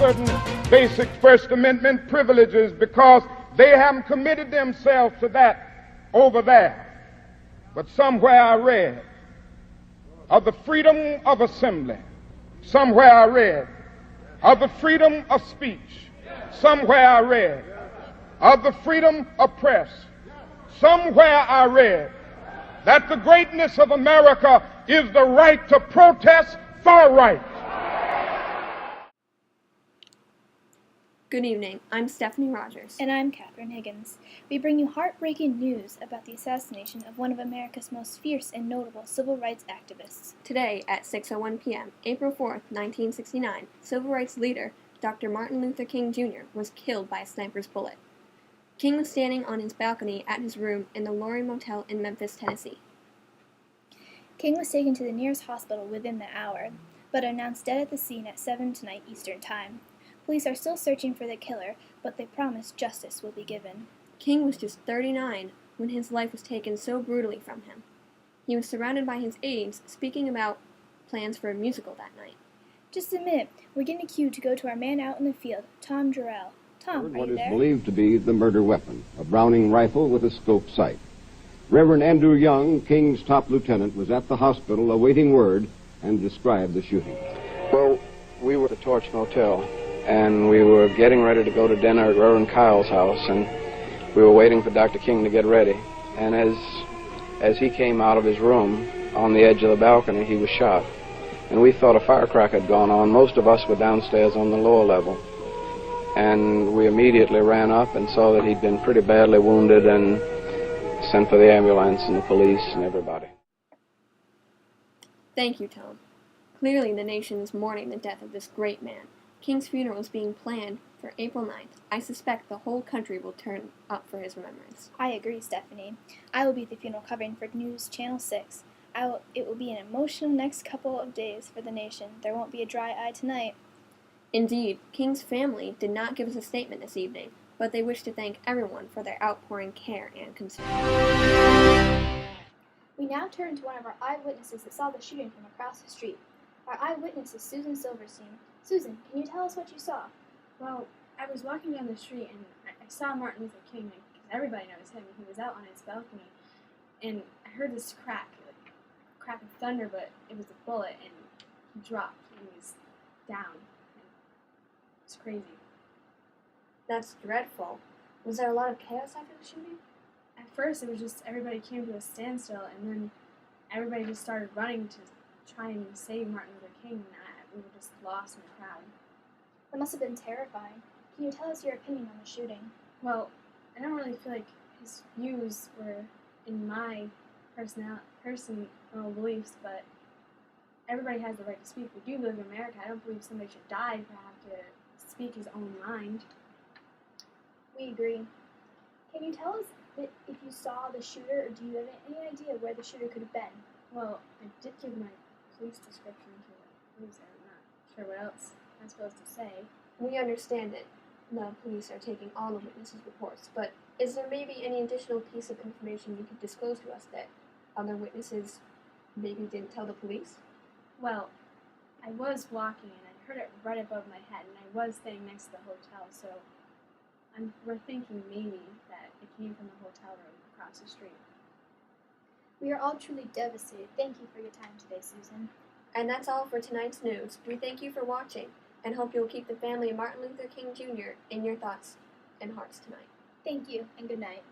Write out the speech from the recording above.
certain basic First Amendment privileges because they haven't committed themselves to that over there. But somewhere I read of the freedom of assembly. Somewhere I read of the freedom of speech. Somewhere I read of the freedom of press. Somewhere I read that the greatness of America is the right to protest for right. Good evening. I'm Stephanie Rogers. And I'm Catherine Higgins. We bring you heartbreaking news about the assassination of one of America's most fierce and notable civil rights activists. Today at 6:01 p.m., April 4th, 1969, civil rights leader Dr. Martin Luther King Jr. was killed by a sniper's bullet. King was standing on his balcony at his room in the Lorry Motel in Memphis, Tennessee. King was taken to the nearest hospital within the hour, but announced dead at the scene at 7 tonight Eastern Time. Police are still searching for the killer, but they promise justice will be given. King was just 39 when his life was taken so brutally from him. He was surrounded by his aides speaking about plans for a musical that night. Just a minute. We're getting a cue to go to our man out in the field, Tom Jarrell. Tom, are you there? What is believed to be the murder weapon, a Browning rifle with a scope sight. Reverend Andrew Young, King's top lieutenant, was at the hospital awaiting word and described the shooting. Well, we were at the Torch Motel, and we were getting ready to go to dinner at Reverend Kyle's house, and we were waiting for Dr. King to get ready. And as he came out of his room on the edge of the balcony, he was shot. And we thought a firecracker had gone on. Most of us were downstairs on the lower level. And we immediately ran up and saw that he'd been pretty badly wounded and sent for the ambulance and the police and everybody. Thank you, Tom. Clearly the nation is mourning the death of this great man. King's funeral is being planned for April 9th. I suspect the whole country will turn up for his remembrance. I agree, Stephanie. I will be at the funeral covering for News Channel 6. It will be an emotional next couple of days for the nation. There won't be a dry eye tonight. Indeed, King's family did not give us a statement this evening, but they wish to thank everyone for their outpouring care and concern. We now turn to one of our eyewitnesses that saw the shooting from across the street. Our eyewitness is Susan Silverstein. Susan, can you tell us what you saw? Well, I was walking down the street and I saw Martin Luther King, because everybody noticed him, and he was out on his balcony, and I heard this crack of thunder, but it was a bullet, and he dropped, and he was down. It was crazy. That's dreadful. Was there a lot of chaos after the shooting? At first, it was just everybody came to a standstill, and then everybody just started running to try and save Martin Luther King, and we were just lost in the crowd. That must have been terrifying. Can you tell us your opinion on the shooting? Well, I don't really feel like his views were in my personal beliefs, but everybody has the right to speak. We do live in America. I don't believe somebody should die for having to speak his own mind. We agree. Can you tell us if you saw the shooter, or do you have any idea where the shooter could have been? Well, I did give my police description to the police. I'm not sure what else I'm supposed to say. We understand it. The police are taking all the witnesses' reports, but is there maybe any additional piece of information you could disclose to us that other witnesses maybe didn't tell the police? Well, I was walking and I heard it right above my head, and I was staying next to the hotel, so we're thinking maybe that it came from the hotel room across the street. We are all truly devastated. Thank you for your time today, Susan. And that's all for tonight's news. We thank you for watching and hope you will keep the family of Martin Luther King Jr. in your thoughts and hearts tonight. Thank you, and good night.